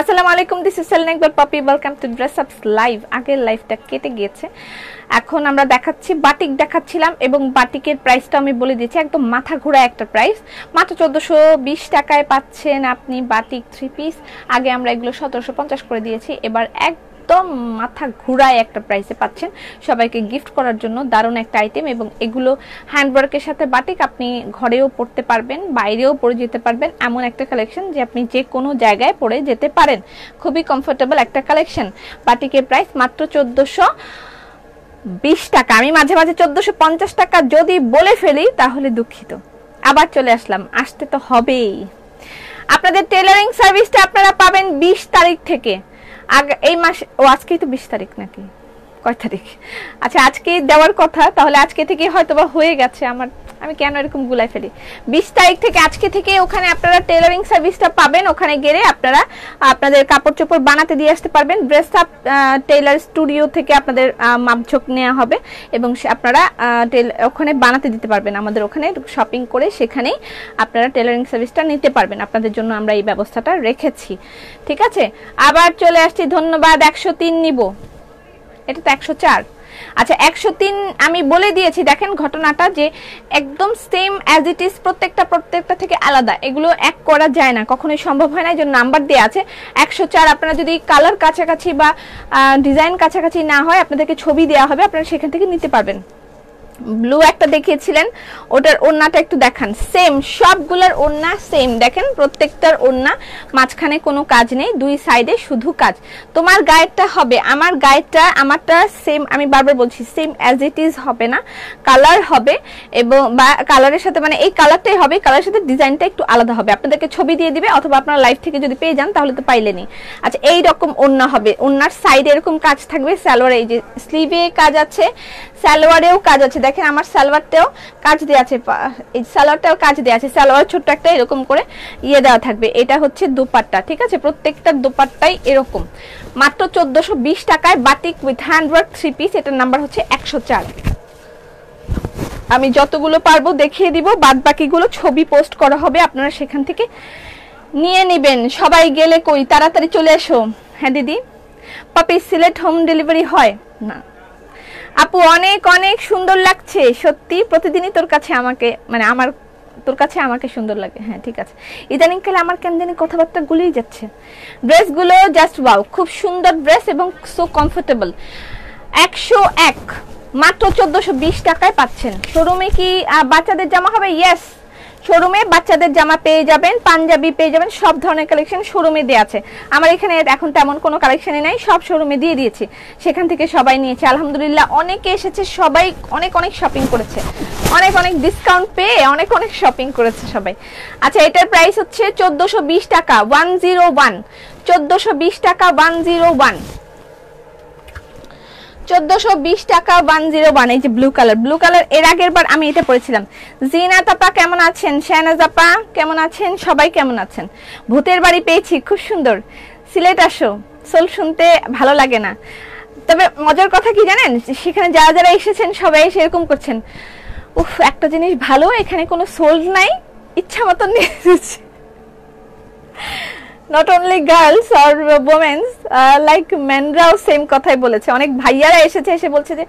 আসসালামু আলাইকুম, this is Selina Iqbal Popy. Welcome to dress ups live. আগের লাইভটা কেটে গিয়েছে, এখন আমরা দেখাচ্ছি বাটিক দেখাচ্ছিলাম এবং বাটিকের প্রাইসটা আমি বলে দিয়েছি, একদম মাথা ঘোরা একটা প্রাইস। মাত্র 1420 টাকায় পাচ্ছেন আপনি বাটিক 3 পিস। আগে আমরা এগুলো 1750 করে দিয়েছি, এবার একদম মাথা ঘুরায় একটা প্রাইসে পাচ্ছেন সবাইকে গিফট করার জন্য। দারুণ একটা আইটেম এবং এগুলো হ্যান্ডওয়ার্কের সাথে বাটিক আপনি ঘরেও পরতে পারবেন, বাইরেও পরে যেতে পারবেন। এমন একটা কালেকশন যে আপনি যে কোনো জায়গায় পরে যেতে পারেন, খুবই কমফোর্টেবল একটা কালেকশন। বাটিকের প্রাইস মাত্র 1420 টাকা। আমি মাঝে মাঝে 1450 টাকা যদি বলে ফেলি তাহলে দুঃখিত। আবার চলে আসলাম, আসতে তো হবেই। আপনাদের টেলারিং সার্ভিসটা আপনারা পাবেন 20 তারিখ থেকে। এই মাসে আজকেই তো 20 তারিখ নাকি কয় তারিখ? আচ্ছা, আজকে দেওয়ার কথা, তাহলে আজকে থেকে হয়তো বা হয়ে গেছে। আমি কেন এরকম গুলাই ফেলি? 20 তারিখ থেকে, আজকে থেকে ওখানে আপনারা টেলারিং সার্ভিসটা পাবেন। ওখানে গেলে আপনারা আপনাদের কাপড় চোপড় বানাতে দিয়ে আসতে পারবেন। ড্রেস আপ টেলার স্টুডিও থেকে আপনাদের মাপঝোঁক নেওয়া হবে এবং আপনারা ওখানে বানাতে দিতে পারবেন। আমাদের ওখানে শপিং করে সেখানেই আপনারা টেলারিং সার্ভিসটা নিতে পারবেন। আপনাদের জন্য আমরা এই ব্যবস্থাটা রেখেছি, ঠিক আছে? আবার চলে আসছি, ধন্যবাদ। 103 নিব, এটা তো 104। আচ্ছা, 103 আমি বলে দিয়েছি। দেখেন ঘটনাটা যে একদম সেম অ্যাজ ইট ইজ, প্রত্যেকটা থেকে আলাদা। এগুলো এক করা যায় না, কখনোই সম্ভব হয় না, এই জন্য নাম্বার দেওয়া আছে 104। আপনারা যদি কালার কাছাকাছি বা ডিজাইন কাছাকাছি না হয়, আপনাদেরকে ছবি দেওয়া হবে, আপনারা সেখান থেকে নিতে পারবেন। ব্লু একটা দেখিয়েছিলেন, ওটার ওড়নাটা একটু দেখান। সেম, সবগুলোর ওড়না সেম। দেখেন প্রত্যেকটার ওড়না, মাঝখানে কোনো কাজ নেই, দুই সাইডে শুধু কাজ। তোমার গায়েরটা হবে, আমার গায়েরটা, আমারটা সেম। আমি বারবার বলছি সেম অ্যাজ ইট ইজ হবে না, কালার হবে এবং বা কালারের সাথে, মানে এই কালারটাই হবে, কালারের সাথে ডিজাইনটা একটু আলাদা হবে। আপনাদেরকে ছবি দিয়ে দিবে, অথবা আপনারা লাইভ থেকে যদি পেয়ে যান তাহলে তো পাইলেনি। আচ্ছা, এই রকম ওড়না হবে, ওড়নার সাইডে এরকম কাজ থাকবে। সালোয়ারে এই যে স্লিভে কাজ আছে, সালোয়ারেও কাজ আছে। দেখেন আমার সালোয়ারটাও কাজ দেওয়া আছে, এই সালোয়ারটাও কাজ দেওয়া আছে। সালোয়ার ছোট্ট একটা এরকম করে ইয়ে দেওয়া থাকবে। এটা হচ্ছে দুপাট্টা, ঠিক আছে? প্রত্যেকটা দুপাট্টাই এরকম। মাত্র 1420 টাকায় বাটিক উইথ হ্যান্ডওয়ার্ক 3 পিস। এটার নাম্বার হচ্ছে 104। আমি যতগুলো পারবো দেখিয়ে দিব, বাদ বাকিগুলো ছবি পোস্ট করা হবে, আপনারা সেখান থেকে নিয়ে নেবেন। সবাই গেলে কই, তাড়াতাড়ি চলে এসো। হ্যাঁ দিদি, পাপি সিলেট হোম ডেলিভারি হয় না? আপু অনেক অনেক সুন্দর লাগছে সত্যি, প্রতিদিনই তোর কাছে আমাকে, মানে তোর কাছে আমাকে সুন্দর লাগে। হ্যাঁ ঠিক আছে, ইদানিং কালে আমার কেন জানি কথাবার্তা গুলিয়ে যাচ্ছে। ড্রেসগুলো জাস্ট ওয়াও, খুব সুন্দর ড্রেস এবং সো কমফোর্টেবল। 101, মাত্র 1420 টাকায় পাচ্ছেন। শোরুমে কি বাচ্চাদের জামা হবে? ইয়েস, শোরুমে বাচ্চাদের জামা পেয়ে যাবেন, পাঞ্জাবি পেয়ে যাবেন, সব ধরনের কালেকশন শোরুমে দেওয়া আছে। আমার এখানে এখন তেমন কোনো কালেকশনই নাই, সব শোরুমে দিয়ে দিয়েছি, সেখান থেকে সবাই নিয়েছে। আলহামদুলিল্লাহ, অনেকে এসেছে, সবাই অনেক অনেক শপিং করেছে, অনেক অনেক ডিসকাউন্ট পেয়ে অনেক অনেক শপিং করেছে সবাই। আচ্ছা, এটার প্রাইস হচ্ছে 1420 টাকা 101। 1420 টাকা 101, 1420 টাকা 101। এই যে ব্লু কালার, এর আগের বার আমি এটা পরেছিলাম। জিনাত আপা কেমন আছেন? শাহনাজ আপা কেমন আছেন? সবাই কেমন আছেন? ভূতের বাড়ি পেয়েছি, খুব সুন্দর। সিলেট আসো, সোল শুনতে ভালো লাগে না, তবে মজার কথা কি জানেন, সেখানে যারা যারা এসেছেন সবাই সেরকম করছেন, উফ একটা জিনিস ভালো, এখানে কোনো সোল নাই, ইচ্ছা মতন নিয়ে এসেছে। Not only girls or womens, like মেনরাও সেম কথাই বলেছে। অনেক ভাইয়ারা এসেছে, এসে বলছে যে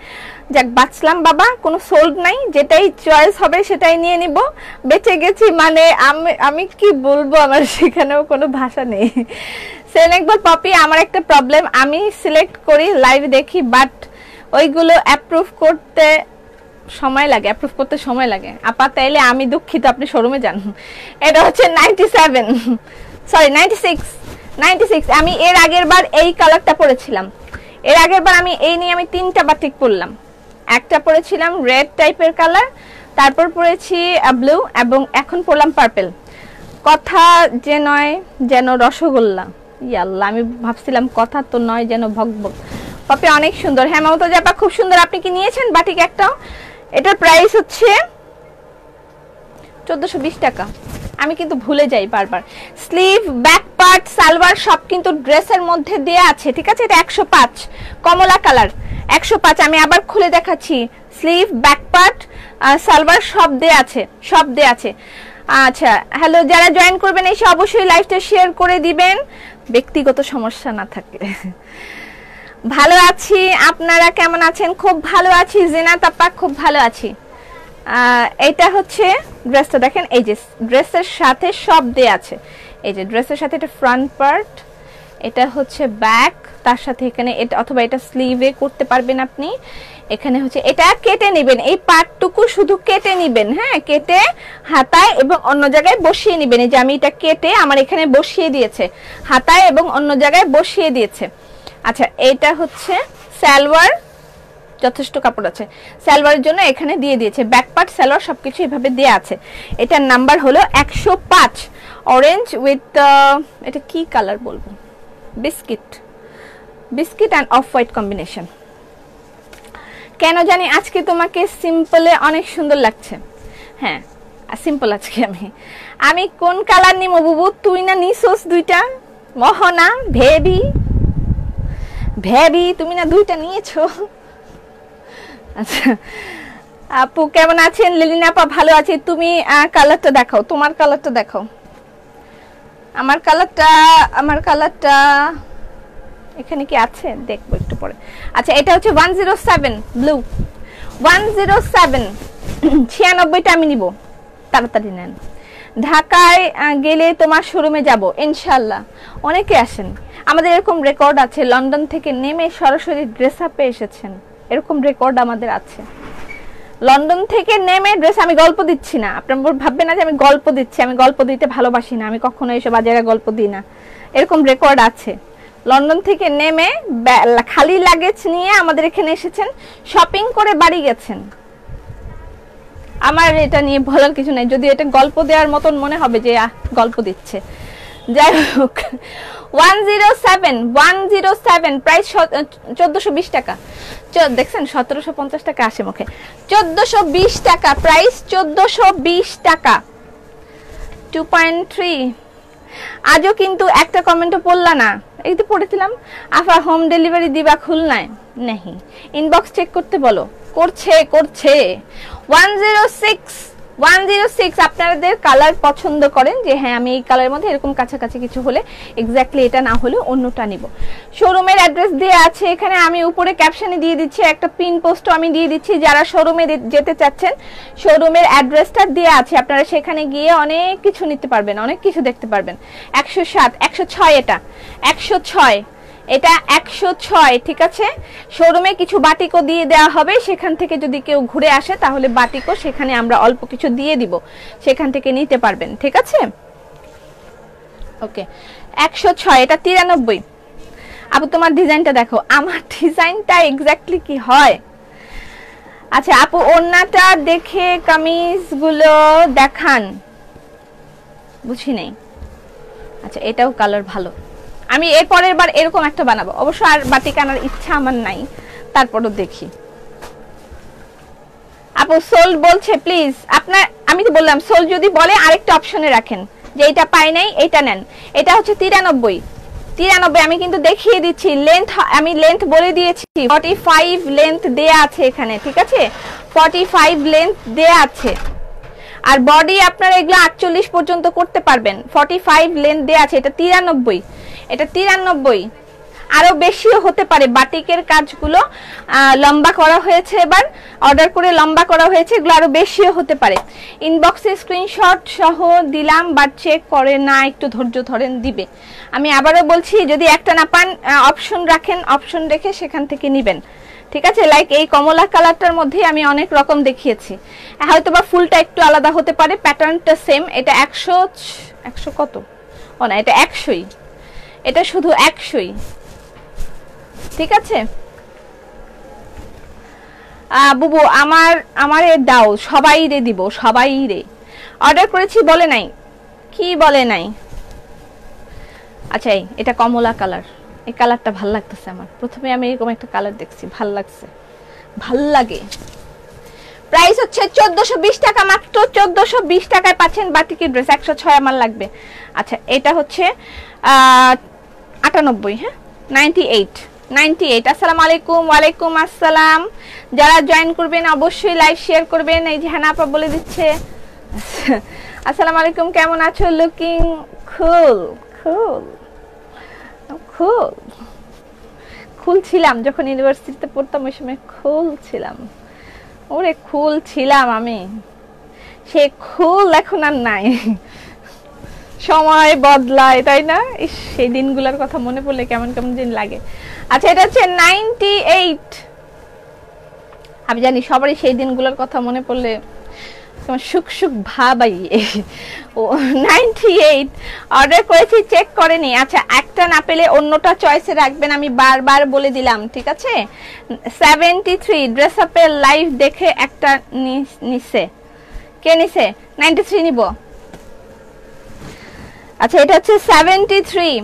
যাক বাঁচলাম বাবা, কোনো সোল্ড নাই, যেটাই চয়েস হবে সেটাই নিয়ে নিব, বেঁচে গেছি। মানে আমি কি বলবো, আমার সেখানেও কোনো ভাষা নেই। সেন একবার পপি, আমার একটা প্রবলেম, আমি সিলেক্ট করি, লাইভ দেখি, বাট ওইগুলো অ্যাপ্রুভ করতে সময় লাগে। আপা তাইলে আমি দুঃখিত, আপনি শোরুমে যান। এটা হচ্ছে 97, সরি 96। আমি এর আগের বার এই কালারটা পরেছিলাম, এর আগের বার আমি এই নিয়ে আমি 3টা বাটিক পরলাম। একটা পরেছিলাম রেড টাইপের কালার, তারপর পরেছি ব্লু, এবং এখন পরলাম পার্পল। কথা যে নয় যেন রসগোল্লা, ইয়াল্লাহ, আমি ভাবছিলাম কথা তো নয় যেন ভকভক। পপি অনেক সুন্দর। হ্যাঁ মমতাজ আপা খুব সুন্দর। আপনি কি নিয়েছেন বাটিক একটাও? এটার প্রাইস হচ্ছে 1420 টাকা। আমি কিন্তু ভুলে যাই বারবার। স্লিভ, ব্যাক পার্ট, সালোয়ার সব কিন্তু ড্রেসের মধ্যে দেয়া আছে, ঠিক আছে? এটা 105, কমলা কালার 105। আমি আবার খুলে দেখাচ্ছি, স্লিভ, ব্যাক পার্ট, সালোয়ার সব দেয়া আছে। আচ্ছা, হ্যালো, যারা জয়েন করবেন এসে অবশ্যই লাইভটা শেয়ার করে দিবেন। ব্যক্তিগত সমস্যা না থাকলে। ভালো আছি, আপনারা কেমন আছেন? খুব ভালো আছি জিনাত আপা, খুব ভালো আছি। এটা হচ্ছে ড্রেসটা দেখেন, এই যে ড্রেসের সাথে সব দেয়া আছে। এই যে ড্রেসের সাথে এটা ফ্রন্ট পার্ট, এটা হচ্ছে ব্যাক, তার সাথে এখানে এটা অথবা এটা স্লিভে করতে পারবেন আপনি। এখানে হচ্ছে এটা কেটে নেবেন, এই পার্টটুকু শুধু কেটে নেবেন, হ্যাঁ, কেটে হাতায় এবং অন্য জায়গায় বসিয়ে নেবেন। এই যে আমি এটা কেটে আমার এখানে বসিয়ে দিয়েছে, হাতায় এবং অন্য জায়গায় বসিয়ে দিয়েছে। আচ্ছা, এটা হচ্ছে সালোয়ার, যথেষ্ট কাপড় আছে সালোয়ারের জন্য, এখানে দিয়ে দিয়েছে ব্যাক পার্ট, সালোয়ার সবকিছু এভাবে দেয়া আছে। এটার নাম্বার হলো 105, অরেঞ্জ উইথ এটা কি কালার বলবো, biscuit and off white combination. কেন জানি আজকে তোমাকে সিম্পলে অনেক সুন্দর লাগছে। হ্যাঁ, সিম্পল আজকে আমি কোন কালার নিব বুবু? তুই না নিছোস দুইটা, মোহনা ভেবি তুমি না দুইটা নিয়েছো। আচ্ছা আপু কেমন আছেন? লিলিনা আপা ভালো আছি। তুমি কালারটা দেখাও, তোমার কালারটা দেখাও। আমার কালারটা এখানে কি আছে দেখবো একটু পরে। আচ্ছা, এটা হচ্ছে 107 ব্লু, 107 96টা আমি নিব, তাড়াতাড়ি নেন। ঢাকায় গেলে তোমার শোরুমে যাব ইনশাআল্লাহ। অনেকে আসেন, আমাদের এরকম রেকর্ড আছে, লন্ডন থেকে নেমে সরাসরি ড্রেস আপে এসেছেন, এরকম রেকর্ড আমাদের আছে। লন্ডন থেকে নেমে ড্রেস, আমি গল্প দিচ্ছি না, আপনারা ভাববেন না যে আমি গল্প দিচ্ছি, আমি গল্প দিতে ভালোবাসি না, আমি কখনো এইসব বাজারে গল্প দিই না। এরকম রেকর্ড আছে, লন্ডন থেকে নেমে খালি লাগেজ নিয়ে আমাদের এখানে এসেছেন, শপিং করে বাড়ি গেছেন। আমার এটা নিয়ে বলার কিছু নাই, যদি এটা গল্প দেওয়ার মতন মনে হবে যে গল্প দিচ্ছে। যাই হোক, 107 প্রাইস 1420 টাকা। দেখছেন 1750 টাকা আসে মুখে, 1420 টাকা প্রাইস, 1420 টাকা। 2.3 আজও কিন্তু একটা কমেন্টও পড়লা না, এই তো পড়েছিলাম আফা হোম ডেলিভারি দিবা খুলনায়, নেহি ইনবক্স চেক করতে বলো। করছে 106 আপনাদের কালার পছন্দ করেন যে হ্যাঁ আমি এই কালারের মধ্যে এরকম কাছাকাছি কিছু হলে, এক্স্যাক্টলি এটা না হলে অন্যটা নিব। শোরুমের অ্যাড্রেস দেওয়া আছে এখানে, আমি উপরে ক্যাপশনে দিয়ে দিচ্ছি, একটা পিন পোস্টও আমি দিয়ে দিচ্ছি। যারা শোরুমে যেতে চাচ্ছেন শোরুমের অ্যাড্রেসটা দেওয়া আছে, আপনারা সেখানে গিয়ে অনেক কিছু নিতে পারবেন, অনেক কিছু দেখতে পারবেন। 107 106 এটা 106 এটা 106, ঠিক আছে। শোরুমে কিছু বাটিকও দিয়ে দেওয়া হবে, সেখান থেকে যদি কেউ ঘুরে আসে তাহলে বাটিকও সেখানে আমরা অল্প কিছু দিয়ে দিব, সেখান থেকে নিতে পারবেন, ঠিক আছে। ওকে, 106 এটা 93। আপু তোমার ডিজাইনটা দেখো, আমার ডিজাইনটা এক্স্যাক্টলি কি হয়। আচ্ছা আপু ওন্নাটা দেখে কামিজগুলো দেখান, বুঝি নেই। আচ্ছা এটাও কালার ভালো, আমি এর পরের বার এরকম একটা বানাবো অবশ্য, আর বাটিক আনার ইচ্ছা আমার নাই, তারপরও দেখি। আপু সোল বলছে প্লিজ আপনার, আমি তো বললাম সোল যদি বলে আরেকটা অপশনে রাখেন যে এটা পাই নাই এটা নেন। এটা হচ্ছে 93 আমি কিন্তু দেখিয়ে দিচ্ছি, লেন্থ আমি লেন্থ বলে দিয়েছি, 45 লেন্থ দেয়া আছে এখানে, ঠিক আছে, 45 লেন্থ দেয়া আছে। আর বডি আপনারা এগুলো 48 পর্যন্ত করতে পারবেন, 45 লেন্থ দেয়া আছে। এটা 93 আরো বেশিও হতে পারে, বাটিকের কাজগুলো লম্বা করা হয়েছে, এবার অর্ডার করে লম্বা করা হয়েছে, এগুলো আরো বেশিও হতে পারে। ইনবক্সে স্ক্রিনশট সহ দিলাম, বাট চেক করে না, একটু ধৈর্য ধরেন, দিবে। আমি আবারও বলছি যদি একটা না পান অপশন রাখেন, অপশন রেখে সেখান থেকে নেবেন, ঠিক আছে। লাইক এই কমলা কালারটার মধ্যে আমি অনেক রকম দেখিয়েছি, হয়তো বা ফুলটা একটু আলাদা হতে পারে, প্যাটার্নটা সেম। এটা 100 কত, ও না এটা 100ই, এটা শুধু 100ই, ঠিক আছে। বুবু আমারে দাও, সবাই রে দিব, সবাই রে অর্ডার করেছি বলে নাই, কি বলে নাই। আচ্ছা এটা কমলা কালার, এই কালারটা ভাল লাগতেছে আমার, প্রথমে আমি এরকম একটা কালার দেখছি, ভাল লাগছে, ভাল লাগে। প্রাইস হচ্ছে 1420 টাকা, মাত্র 1420 টাকায় পাচ্ছেন বাটিকের ড্রেস। 106 আমার লাগবে। আচ্ছা এটা হচ্ছে 98, হ্যাঁ 98। আসসালামু আলাইকুম। ওয়ালাইকুম আসসালাম। যারা জয়েন করবেন অবশ্যই লাইক শেয়ার করবেন। এই যে হানা আপা বলে দিচ্ছে আসসালামু আলাইকুম, কেমন আছো? লুকিং কুল। খুল ছিলাম যখন ইউনিভার্সিটিতে পড়তাম, ওই সময় খুল ছিলাম, ওরে খুল ছিলাম আমি। সে খুল এখন আর নাই, সময় বদলায়, তাই না? সেই দিনগুলোর কথা মনে পড়লে কেমন কেমন দিন লাগে। আচ্ছা, এটা হচ্ছে 98। আমি জানি সবারই সেই দিনগুলোর কথা মনে পড়লে সুখ সুখ ভাবাই। ও 98 অর্ডার করেছি, চেক করেনি। আচ্ছা, একটা না পেলে অন্যটা চয়েসে রাখবেন, আমি বারবার বলে দিলাম, ঠিক আছে? 73 ড্রেস আপের লাইভ দেখে একটা নিছে। কে নিছে? 93 নিব। আচ্ছা, এটা হচ্ছে 73।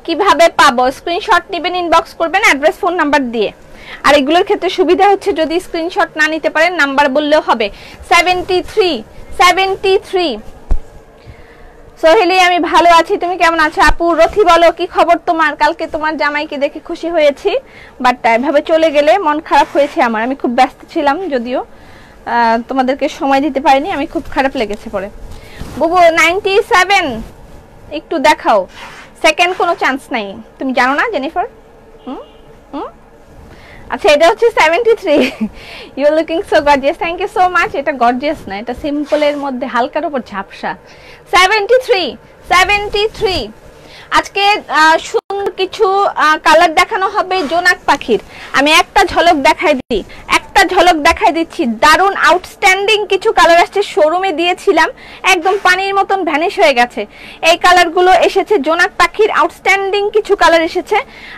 কিভাবে পাবো? স্ক্রিনশট নেবেন, ইনবক্স করবেন অ্যাড্রেস ফোন নাম্বার দিয়ে। আর এগুলোর ক্ষেত্রে সুবিধা হচ্ছে যদি স্ক্রিনশট না নিতে পারেন নাম্বার বললেও হবে। 73 সোহেলি, আমি ভালো আছি, তুমি কেমন আছো? আপু রথি বলো, কি খবর তোমার? কালকে তোমার জামাইকে দেখে খুশি হয়েছি, বাট এভাবে চলে গেলে মন খারাপ হয়েছে আমার। আমি খুব ব্যস্ত ছিলাম, যদিও তোমাদেরকে সময় দিতে পারিনি, আমি খুব খারাপ লেগেছে পরে। বুবু 97 একটু দেখাও, সেকেন্ড কোনো চান্স নাই, তুমি জানো না জেনিফার? আচ্ছা, এটা হচ্ছে 73। You are looking so gorgeous, thank you so much. এটা গর্জিয়াস না, এটা সিম্পলের মধ্যে হালকার উপর ঝাপসা। 73। আজকে সুন্দর কিছু কালার দেখানো হবে জোনাক পাখির। আমি একটা ঝলক দেখাই দিচ্ছি। দারুণ আউটস্ট্যান্ডিং কিছু কালার আসছে, শোরুমে দিয়েছিলাম, একদম পানির মতন ভ্যানিশ হয়ে গেছে। এই কালারগুলো এসেছে জোনাক পাখির, আউটস্ট্যান্ডিং কিছু কালার এসেছে।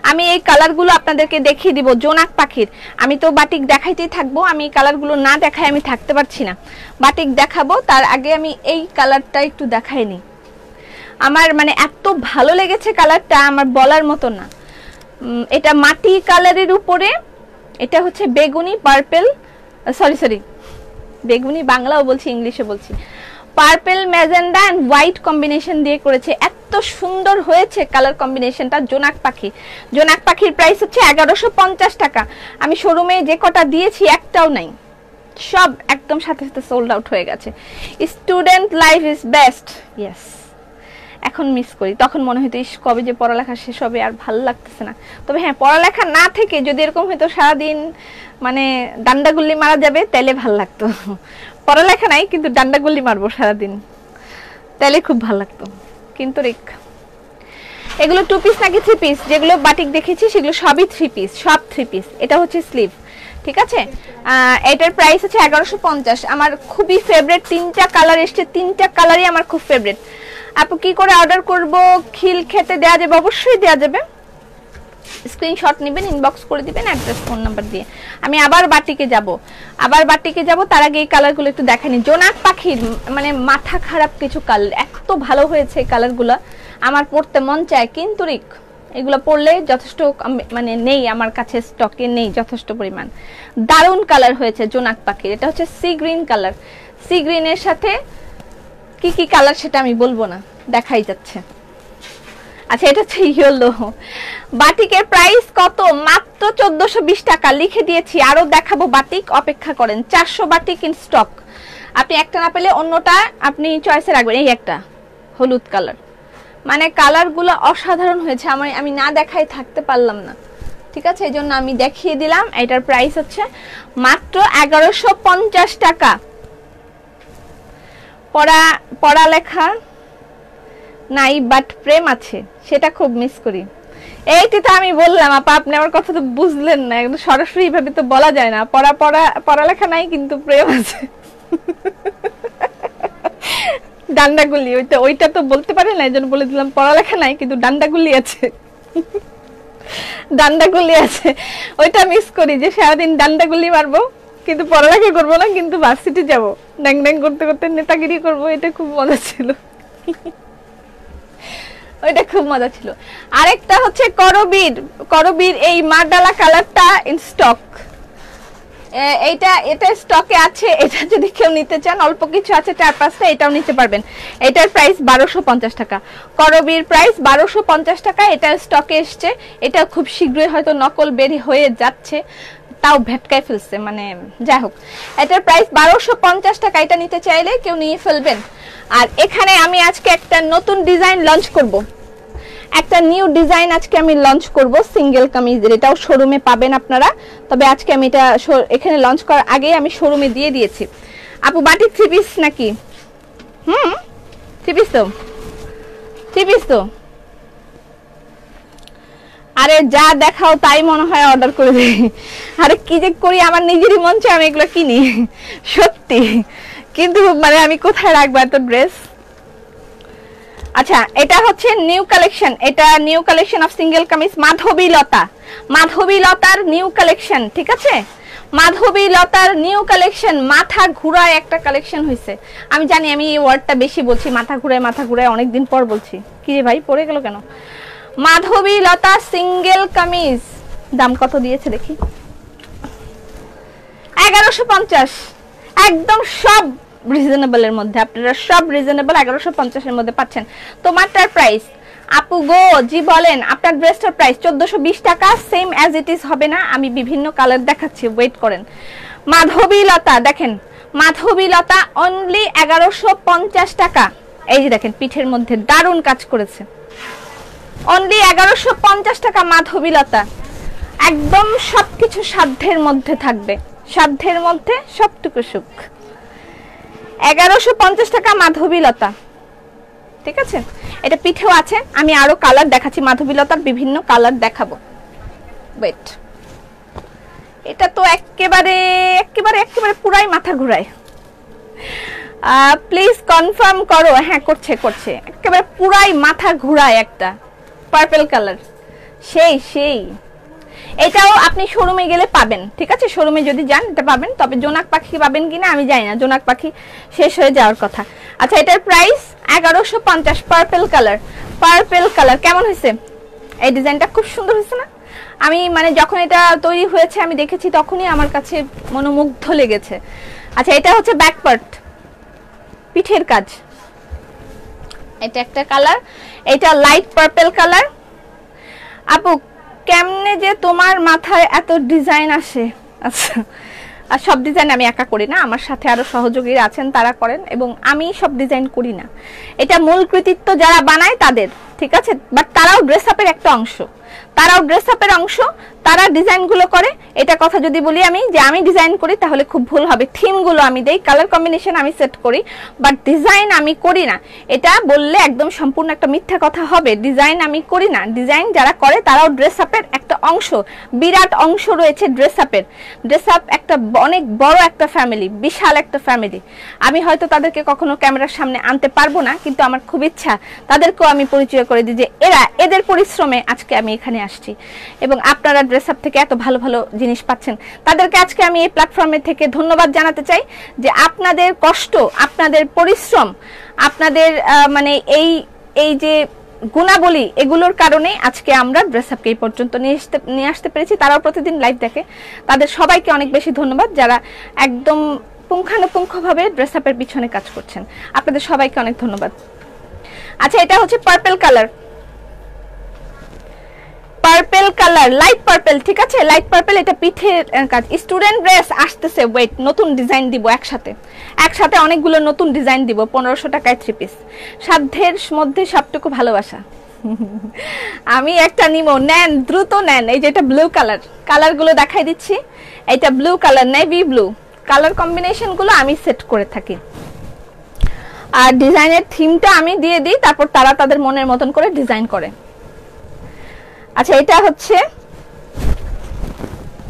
আমি এই কালারগুলো আপনাদেরকে দেখিয়ে দিব জোনাক পাখির। আমি তো বাটিক দেখাইতেই থাকবো, আমি এই কালারগুলো না দেখাই আমি থাকতে পারছি না। বাটিক দেখাবো, তার আগে আমি এই কালারটা একটু দেখাইনি। আমার মানে এত ভালো লেগেছে কালারটা, আমার বলার মতো না। এটা মাটি কালারের উপরে, এটা হচ্ছে বেগুনি পার্পল, সরি বেগুনি বাংলাও বলছি, ইংলিশে বলছি। Purple magenta and white combination দিয়ে করেছে, এত সুন্দর হয়েছে কালার কম্বিনেশনটা। জোনাক পাখির প্রাইস হচ্ছে 1150 টাকা। আমি শোরুমে যে কটা দিয়েছি একটাও নাই, সব একদম সাথে সাথে সোল্ড আউট হয়ে গেছে। Student life is best, yes. এখন মিস করি, তখন মনে হইতো ইস কবে যে পড়ালেখা শেষ হবে, আর ভালো লাগতেছে না। তবে হ্যাঁ, পড়ালেখা না থেকে যদি এরকম হইতো সারাদিন মানে ডান্ডাগুল্লি মারা যাবে, তাহলে ভালো লাগতো। পড়ালেখা নাই কিন্তু ডান্ডাগুল্লি মারবো সারাদিন, তাহলে খুব ভালো লাগতো। কিন্তু এগুলো 2 পিস নাকি 3 পিস? যেগুলো বাটিক দেখেছি সেগুলো সবই 3 পিস, সব 3 পিস। এটা হচ্ছে স্লিভ, ঠিক আছে? এটার প্রাইস হচ্ছে 1150। আমার খুবই ফেভারিট 3টা কালার এসছে, 3টা কালারই আমার খুব ফেভারিট। আপু কি করে অর্ডার করব? খিল খেতে দেয়া যাবে? অবশ্যই দেয়া যাবে। স্ক্রিনশট নেবেন, ইনবক্স করে দিবেন অ্যাড্রেস ফোন নাম্বার দিয়ে। আমি আবার বাটিকে যাব, তার আগে এই কালারগুলো একটু দেখানি। জোনাক পাখির মানে মাথা খারাপ কিছু কালার, এত ভালো হয়েছে এই কালারগুলো, আমার পড়তে মন চায়, কিন্তু এগুলো পড়লে যথেষ্ট মানে নেই আমার কাছে, স্টকে নেই যথেষ্ট পরিমাণ। দারুণ কালার হয়েছে জোনাক পাখির। এটা হচ্ছে সি গ্রিন কালার, সি গ্রিনের সাথে কি কি কালার সেটা আমি বলবো না, দেখাই যাচ্ছে। আচ্ছা, এটা হচ্ছে ইয়েলো। বাটিকের প্রাইস কত? মাত্র 1420 টাকা লিখে দিয়েছি, আরো দেখাবো বাটিক, অপেক্ষা করেন। 400 বাটিক ইন স্টক। আপনি একটা না পেলে অন্যটা আপনি চয়েসে রাখবেন। এই একটা হলুদ কালার, মানে কালারগুলো অসাধারণ হয়েছে, আমি না দেখাই থাকতে পারলাম না, ঠিক আছে? এই জন্য আমি দেখিয়ে দিলাম। এটার প্রাইস হচ্ছে মাত্র 1150 টাকা। পড়ালেখা নাই বাট প্রেম আছে, সেটা খুব মিস করি। এইটি তো আমি বললাম আপা, আপনি আমার কথা তো বুঝলেন না, একদম সরাসরি ভাবে তো বলা যায় না। পড়ালেখা নাই কিন্তু প্রেম আছে। ডান্ডাগুলি, ওইটা তো বলতে পারে না, এই জন্য বলে দিলাম পড়ালেখা নাই কিন্তু ডান্ডাগুলি আছে। ওইটা মিস করি, যে সারাদিন ডান্ডাগুলি মারবো কিন্তু পড়ালেখা করবো না, কিন্তু ভার্সিটি যাবো ড্যাং ড্যাং করতে করতে নেতাগিরি করবো। এটা খুব মজা ছিল, ওইটা খুব মজা ছিল। আরেকটা হচ্ছে করবীর এই মারডালা কালারটা ইন স্টক। এটা স্টকে আছে, এটা যদি কেউ নিতে চান, অল্প কিছু আছে 4-5টা, এটাও নিতে পারবেন। এটার প্রাইস 1250 টাকা। করবীর প্রাইস 1250 টাকা, এটা স্টকে এসছে। এটা খুব শীঘ্রই হয়তো নকল বেরি হয়ে যাচ্ছে, তাও ভেটকায় ফেলছে, মানে যাই হোক। এটার প্রাইস 1250 টাকা। এটা নিতে চাইলে কেউ নিয়ে ফেলবেন। আর এখানে আমি আজকে একটা নতুন ডিজাইন লঞ্চ করব, একটা নিউ ডিজাইন আজকে আমি লঞ্চ করব সিঙ্গেল কামিজের, এটাও শোরুমে পাবেন আপনারা, তবে আজকে আমি এটা এখানে লঞ্চ করার আগে আমি শোরুমে দিয়ে দিয়েছি। আপু বাটিক 3 পিস নাকি? 3 পিস তো, 3 পিস তো। আরে যা দেখাও তাই মনে হয় অর্ডার করে দিই। আরে কি যে করি, আমার নিজেরই মন চায় আমি এগুলো কিনি সত্যি, কিন্তু মানে আমি কোথায় রাখবো এত ড্রেস। আচ্ছা এটা হচ্ছে নিউ কালেকশন, এটা new collection of single kameez Madhabilata, মাধবীলতার নিউ কালেকশন, ঠিক আছে? মাধবীলতার নিউ কালেকশন, মাথা ঘুরায় একটা কালেকশন হয়েছে। আমি জানি আমি এই ওয়ার্ডটা বেশি বলছি, মাথা ঘুরায় অনেকদিন পর বলছি। কি রে ভাই পড়ে গেল কেন? মাধবীলতা সিঙ্গেল কামিজ, দাম কত দিয়েছে দেখি, 1150, একদম সব রিজনেবল এর মধ্যে, আপনারা সব রিজনেবল 1150 এর মধ্যে পাচ্ছেন। তোমারটার প্রাইস আপু গো জি বলেন, আপনার ড্রেসটার প্রাইস 1420 টাকা, সেম অ্যাজ ইট ইজ হবে না, আমি বিভিন্ন কালার দেখাচ্ছি, ওয়েট করেন। মাধবীলতা দেখেন, মাধবীলতা অনলি 1150 টাকা। এই যে দেখেন পিঠের মধ্যে দারুণ কাজ করেছে, অনলি 1150 টাকা মাধবীলতা, একদম সবকিছু সাধ্যের মধ্যে থাকবে, সাধ্যের মধ্যে সবটুকু সুখ। 1150 টাকা মাধবীলতা, ঠিক আছে? এটা পিঠেও আছে, আমি আরো কালার দেখাচ্ছি, মাধবীলতার বিভিন্ন কালার দেখাবো। ওয়েট, এটা তো একেবারে একেবারে একেবারে পুরাই মাথা ঘুরায়। প্লিজ কনফার্ম করো। হ্যাঁ করছে করছে, একেবারে পুরাই মাথা ঘুরায় একটা পার্পল কালার, সেই সেই। এটাও আপনি শোরুমে গেলে পাবেন, ঠিক আছে? শোরুমে যদি যান এটা পাবেন, তবে জোনাক পাখি পাবেন কিনা আমি জানি না, জোনাক পাখি শেষ হয়ে যাওয়ার কথা। আচ্ছা এটার price 1150, purple colour, purple colour. কেমন হয়েছে এই ডিজাইনটা? খুব সুন্দর হয়েছে না? আমি মানে যখন এটা তৈরি হয়েছে আমি দেখেছি তখনই আমার কাছে মনোমুগ্ধ লেগেছে। আচ্ছা এটা হচ্ছে ব্যাক পার্ট, পিঠের কাজ, এটা একটা কালার, এটা লাইট পার্পল কালার। আপু কেমনে যে তোমার মাথায় এত ডিজাইন আসে? আচ্ছা, আর সব ডিজাইন আমি একা করি না, আমার সাথে আরো সহযোগীরা আছেন তারা করেন, এবং আমি সব ডিজাইন করি না। এটা মূল কৃতিত্ব যারা বানায় তাদের, ঠিক আছে? বাট তারাও ড্রেস আপের একটা অংশ, তারাও ড্রেস আপের অংশ, তারা ডিজাইনগুলো করে। এটা কথা যদি বলি আমি যে আমি ডিজাইন করি তাহলে খুব ভুল হবে। থিমগুলো আমি দেই, কালার কম্বিনেশন আমি সেট করি, বাট ডিজাইন আমি করি না, এটা বললে একদম সম্পূর্ণ একটা মিথ্যা কথা হবে। ডিজাইন আমি করি না, ডিজাইন যারা করে তারাও ড্রেস আপের একটা অংশ, বিরাট অংশ রয়েছে ড্রেস আপের। ড্রেস আপ একটা অনেক বড় একটা ফ্যামিলি, বিশাল একটা ফ্যামিলি। আমি হয়তো তাদেরকে কখনো ক্যামেরার সামনে আনতে পারবো না, কিন্তু আমার খুব ইচ্ছা তাদেরকেও আমি পরিচয় করে দিই যে এদের পরিশ্রমে আজকে আমি এখানে আসছি, এবং আপনারা ড্রেস আপ থেকে এত ভালো ভালো জিনিস পাচ্ছেন। তাদেরকে আজকে আমি এই প্ল্যাটফর্মে থেকে ধন্যবাদ জানাতে চাই যে আপনাদের কষ্ট, আপনাদের পরিশ্রম, আপনাদের মানে এই যে গুণাবলী, এগুলোর কারণে আজকে আমরা ড্রেস আপকে এই পর্যন্ত নিয়ে আসতে পেরেছি। তারাও প্রতিদিন লাইভ দেখে, তাদের সবাইকে অনেক বেশি ধন্যবাদ যারা একদম পুঙ্খানুপুঙ্খভাবে ড্রেস আপের পিছনে কাজ করছেন। আপনাদের সবাইকে অনেক ধন্যবাদ। আচ্ছা এটা হচ্ছে purple colour, purple colour, light purple, ঠিক আছে? লাইট পার্পল, এটা পিঠের কাজ। স্টুডেন্ট ড্রেস আসতেছে, ওয়েট, নতুন ডিজাইন দিব একসাথে, একসাথে অনেকগুলো নতুন ডিজাইন দিব, 1500 টাকায় 3 পিস। সাধ্যের মধ্যে সবটুকু ভালোবাসা। আমি একটা নিব, নেন দ্রুত নেন। এই যে এটা ব্লু কালার, কালারগুলো দেখাই দিচ্ছি। এটা blue colour, navy blue colour কম্বিনেশনগুলো আমি সেট করে থাকি, আর ডিজাইনের থিমটা আমি দিয়ে দিই, তারপর তারা তাদের মনের মতন করে ডিজাইন করে। আচ্ছা এটা হচ্ছে,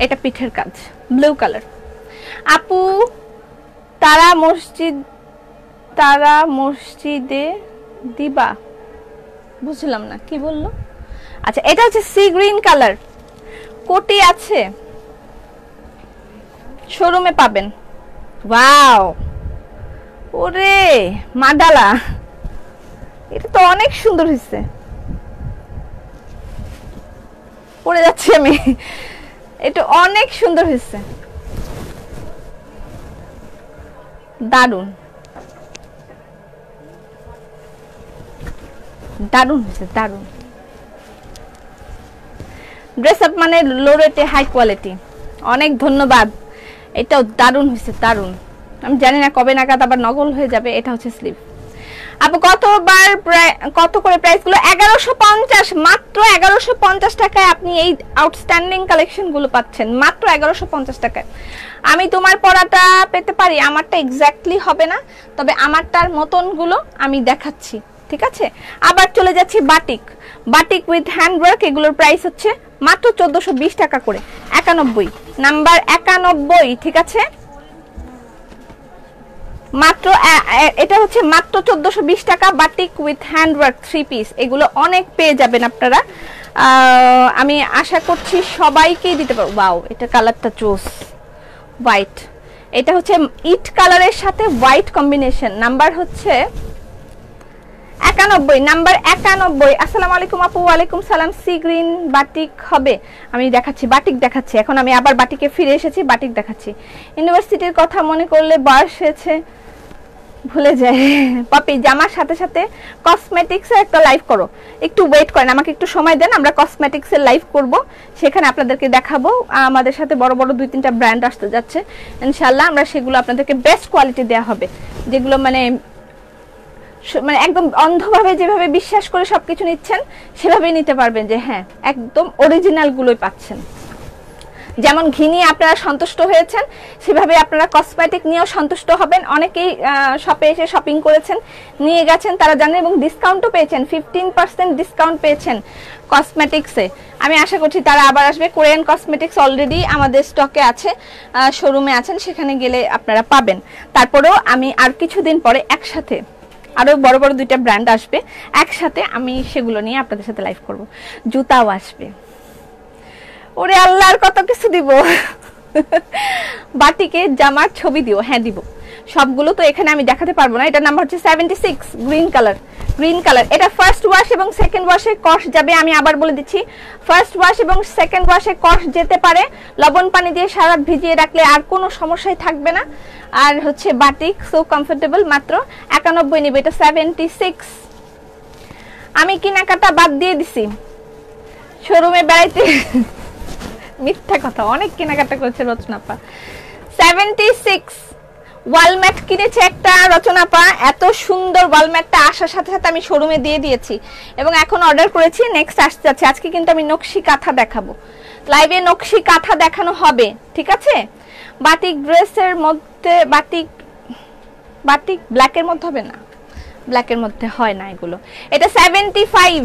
এটা পিঠের কাজ, ব্লু কালার। আপু তারা মসজিদে দিবা, বুঝলাম না কি বললো। আচ্ছা এটা হচ্ছে সি গ্রিন কালার, কোটি আছে, শোরুমে পাবেন। ওয়াও, ওরে মাডালা, এটা তো অনেক সুন্দর হয়েছে, পড়ে যাচ্ছি আমি, এটা অনেক সুন্দর হয়েছে, দারুন দারুন হয়েছে, দারুন। ড্রেস আপ মানে লো রেটে হাই কোয়ালিটি, অনেক ধন্যবাদ। এটাও দারুন হয়েছে, দারুন। আমি জানি না কবে নাগাদ আবার নকল হয়ে যাবে। এটা হচ্ছে স্লিভ। আপু কত করে প্রাইস গুলো? 1150, মাত্র 1150 টাকায় আপনি এই আউটস্ট্যান্ডিং কালেকশন গুলো পাচ্ছেন, মাত্র 1150 টাকায়। আমি তোমার পরাটা পেতে পারি, আমারটা এক্স্যাক্টলি হবে না, তবে আমারটার মতন গুলো আমি দেখাচ্ছি, ঠিক আছে? আবার চলে যাচ্ছি বাটিক উইথ হ্যান্ডওয়ার্ক, এগুলোর প্রাইস হচ্ছে মাত্র 1420 টাকা করে। 91 নাম্বার 91, ঠিক আছে? মাত্র এটা হচ্ছে মাত্র 1420 টাকা, বাটিক উইথ হ্যান্ডওয়ার্ক 3 পিস। এগুলো অনেক পেয়ে যাবেন আপনারা, আমি আশা করছি সবাইকেই দিতে পারবো। ওয়াও, এটা কালারটা চোস, হোয়াইট। এটা হচ্ছে ইট কালারের সাথে হোয়াইট কম্বিনেশন। নাম্বার হচ্ছে 91, নাম্বার 91। আসসালামু আলাইকুম আপু। ওয়ালাইকুম সালাম। সি গ্রিন বাটিক হবে, আমি দেখাচ্ছি, বাটিক দেখাচ্ছি। এখন আমি আবার বাটিকে ফিরে এসেছি, বাটিক দেখাচ্ছি। ইউনিভার্সিটির কথা মনে করলে বয়স হয়েছে ভুলে যায়। পপি, জামার সাথে সাথে কসমেটিক্সের একটা লাইভ করো, একটু ওয়েট করেন, আমাকে একটু সময় দেন, আমরা কসমেটিক্সের লাইভ করব, সেখানে আপনাদেরকে দেখাবো। আমাদের সাথে বড় বড় 2-3টা ব্র্যান্ড আসতে যাচ্ছে ইনশাআল্লাহ, আমরা সেগুলো আপনাদেরকে বেস্ট কোয়ালিটি দেওয়া হবে, যেগুলো মানে একদম অন্ধভাবে যেভাবে বিশ্বাস করে সবকিছু নিচ্ছেন সেভাবেই নিতে পারবেন, যে হ্যাঁ একদম অরিজিনাল গুলোই পাচ্ছেন। যেমন ঘি নিয়ে আপনারা সন্তুষ্ট হয়েছেন, সেভাবে আপনারা কসমেটিক নিয়েও সন্তুষ্ট হবেন। অনেকেই শপে এসে শপিং করেছেন, নিয়ে গেছেন, তারা জানেন, এবং ডিসকাউন্টও পেয়েছেন, 15% ডিসকাউন্ট পেয়েছেন কসমেটিক্সে। আমি আশা করছি তারা আবার আসবে। কোরিয়ান কসমেটিক্স অলরেডি আমাদের স্টকে আছে, শোরুমে আছেন, সেখানে গেলে আপনারা পাবেন। তারপরেও আমি আর কিছুদিন পরে একসাথে আরো বড় বড় 2টা ব্র্যান্ড আসবে, একসাথে আমি সেগুলো নিয়ে আপনাদের সাথে লাইভ করব। জুতাও আসবে, ওরে আল্লাহর কত কিছু দিব। বাটিকে জামার ছবি দিও, হ্যাঁ দিব। সবগুলো তো এখানে আমি দেখাতে পারবো না। এটা নাম্বার হচ্ছে 76, গ্রিন কালার। এটা ফার্স্ট ওয়াশ এবং সেকেন্ড ওয়াশে কস যাবে। আমি আবার বলে দিচ্ছি, ফার্স্ট ওয়াশ এবং সেকেন্ড ওয়াশে কস যেতে পারে। লবণ পানি দিয়ে সারা রাত ভিজিয়ে রাখলে আর কোনো সমস্যাই থাকবে না। আর হচ্ছে বাটিক সো কমফোর্টেবল, মাত্র 91 নিবে। এটা 76। আমি কেনাকাটা বাদ দিয়ে দিছি, শোরুমে বেড়াইতে। মিথ্যা কথা, অনেক কেনাকাটা করেছে রচনাপা। 76 ওয়ালম্যাট কিনেছে একটা রচনাপা, এত সুন্দর ওয়ালম্যাটটা আসার সাথে সাথে আমি শোরুমে দিয়ে দিয়েছি এবং এখন অর্ডার করেছি, নেক্সট আসতে যাচ্ছে। আজকে কিন্তু আমি নকশি কাঁথা দেখাবো, লাইভে নকশি কাঁথা দেখানো হবে, ঠিক আছে? বাটিক ড্রেসের মধ্যে, বাটিক ব্ল্যাকের মধ্যে হবে না, ব্ল্যাকের মধ্যে হয় না এগুলো। এটা 75,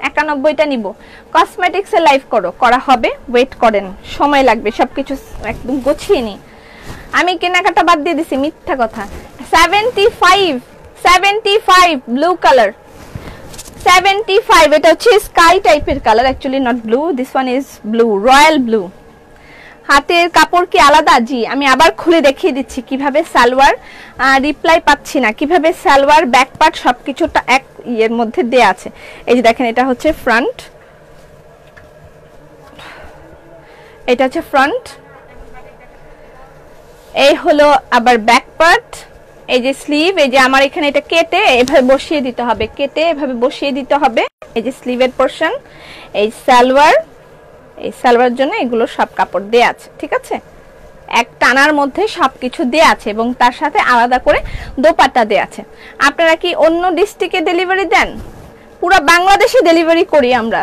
91টা নিব। কসমেটিক্স এর লাইভ করা হবে, ওয়েট করেন, সময় লাগবে, সবকিছু একদম গুছিয়ে নি। আমি কেনাকাটা বাদ দিয়ে দিছি, মিথ্যা কথা। 75 ব্লু কালার, 75। এটা হচ্ছে স্কাই টাইপের colour, actually not blue, this one is blue, royal blue. হাতের কাপড় কি আলাদা? জি, আমি আবার খুলে দেখিয়ে দিচ্ছি কিভাবে সালোয়ার, রিপ্লাই পাচ্ছি না, কিভাবে সালোয়ার ব্যাক পার্ট সবকিছুটা এক এর মধ্যে দেয়া আছে। এই যে দেখেন, এটা হচ্ছে ফ্রন্ট, এটা হচ্ছে ফ্রন্ট, এই হলো আবার ব্যাক পার্ট, এই যে স্লিভ, এই যে আমার এখানে এটা কেটে এভাবে বসিয়ে দিতে হবে, এই যে স্লিভের পোরশন, এই সালোয়ার জন্য এগুলো সব কাপড় দেয়া আছে, ঠিক আছে? এক টানার মধ্যে সবকিছু দেয়া আছে এবং তার সাথে আলাদা করে দোপাট্টা দেয়া আছে। আপনারা কি অন্য ডিস্ট্রিক্টে ডেলিভারি দেন? পুরো বাংলাদেশে ডেলিভারি করি আমরা,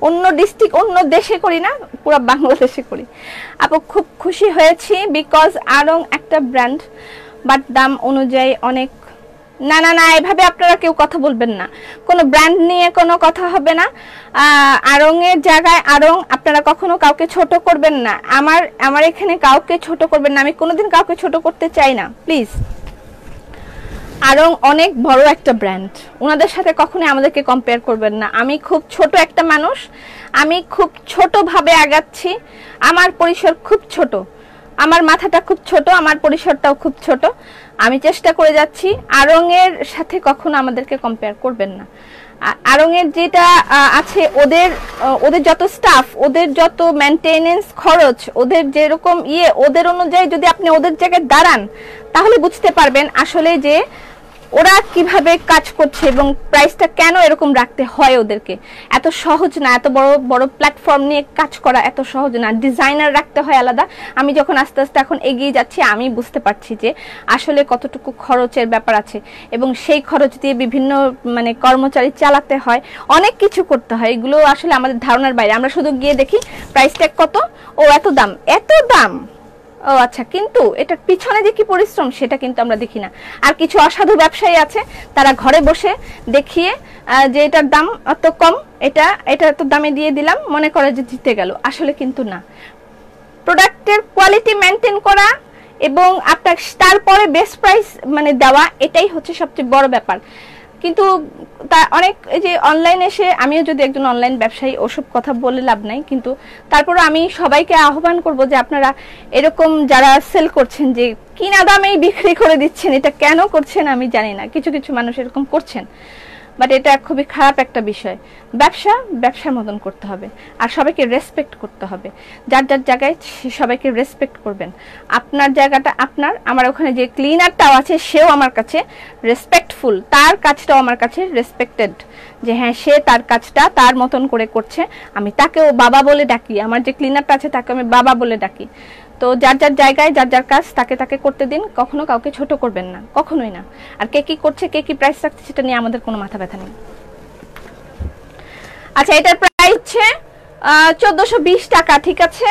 অন্য ডিস্ট্রিক্ট অন্য দেশে করি না, পুরো বাংলাদেশে করি। আপু খুব খুশি হয়েছি বিকজ আরং একটা ব্র্যান্ড, বাট দাম অনুযায়ী অনেক। না না না, এভাবে আপনারা কেউ কথা বলবেন না, কোনো ব্র্যান্ড নিয়ে কোনো কথা হবে না। আরং এর জায়গায় আরং, আপনারা কখনো কাউকে ছোট করবেন না। আমার এখানে কাউকে ছোট করবেন না, আমি কোনোদিন কাউকে ছোট করতে চাই না, প্লিজ। আরং অনেক বড় একটা ব্র্যান্ড, ওনাদের সাথে কখনোই আমাদেরকে কম্পেয়ার করবেন না। আমি খুব ছোট একটা মানুষ, আমি খুব ছোটভাবে আগাচ্ছি, আমার পরিসর খুব ছোট, আমার মাথাটা খুব ছোট, আমার পরিসরটাও খুব ছোট। আমি চেষ্টা করে যাচ্ছি, আরং এর সাথে কখনো আমাদেরকে কম্পেয়ার করবেন না। আরং এর যেটা আছে, ওদের যত স্টাফ, ওদের যত মেইনটেনেন্স খরচ, ওদের যেরকম ওদের অনুযায়ী যদি আপনি ওদের জায়গায় দাঁড়ান, তাহলে বুঝতে পারবেন আসলে যে ওরা কিভাবে কাজ করছে এবং প্রাইসটা কেন এরকম রাখতে হয় ওদেরকে। এত সহজ না, এত বড় বড় প্ল্যাটফর্ম নিয়ে কাজ করা এত সহজ না, ডিজাইনার রাখতে হয় আলাদা। আমি যখন আস্তে আস্তে এখন এগিয়ে যাচ্ছি আমি বুঝতে পারছি যে আসলে কতটুকু খরচের ব্যাপার আছে এবং সেই খরচ দিয়ে বিভিন্ন মানে কর্মচারী চালাতে হয়, অনেক কিছু করতে হয়, এগুলো আসলে আমাদের ধারণার বাইরে। আমরা শুধু গিয়ে দেখি প্রাইস ট্যাগ কত, ও এত দাম, এত দাম, ও আচ্ছা, কিন্তু এটার পিছনে যে কি পরিশ্রম সেটা কিন্তু আমরা দেখি না। আর কিছু অসাধু ব্যবসায়ী আছে তারা ঘরে বসে দেখিয়ে যে এটার দাম এত কম, এটা এত দামে দিয়ে দিলাম, মনে করে যে জিতে গেল, আসলে কিন্তু না। প্রোডাক্টের কোয়ালিটি মেনটেন করা এবং আপনার তারপরে বেস্ট প্রাইস মানে দেওয়া, এটাই হচ্ছে সবচেয়ে বড় ব্যাপার। কিন্তু তা অনেক এই যে অনলাইনে এসে, আমিও যদি একজন অনলাইন ব্যবসায়ী, ওসব কথা বলে লাভ নাই, কিন্তু তারপরে আমি সবাইকে আহ্বান করব যে আপনারা এরকম যারা সেল করছেন যে কিনা দামেই বিক্রি করে দিচ্ছেন, এটা কেন করছেন আমি জানি না, কিছু কিছু মানুষ এরকম করছেন, বাট এটা খুবই খারাপ একটা বিষয়। ব্যবসার মতন করতে হবে আর সবাইকে রেসপেক্ট করতে হবে। যার যার জায়গায় সবাইকে রেসপেক্ট করবেন। আপনার জায়গাটা আপনার, আমার ওখানে যে ক্লিনারটাও আছে সেও আমার কাছে রেসপেক্টফুল, তার কাজটাও আমার কাছে রেসপেক্টেড, যে হ্যাঁ সে তার কাজটা তার মতন করে করছে, আমি তাকেও বাবা বলে ডাকি, আমার যে ক্লিনারটা আছে তাকে আমি বাবা বলে ডাকি। তো যার যার জায়গায় যার যার কাজ তাকে তাকে করতে দিন, কখনো কাউকে ছোট করবেন না, কখনোই না। আর কে কি করছে, কে কি প্রাইস রাখছে সেটা নিয়ে আমাদের কোনো মাথা ব্যথা নেই। আচ্ছা, এটার প্রাইস হচ্ছে 1420 টাকা, ঠিক আছে,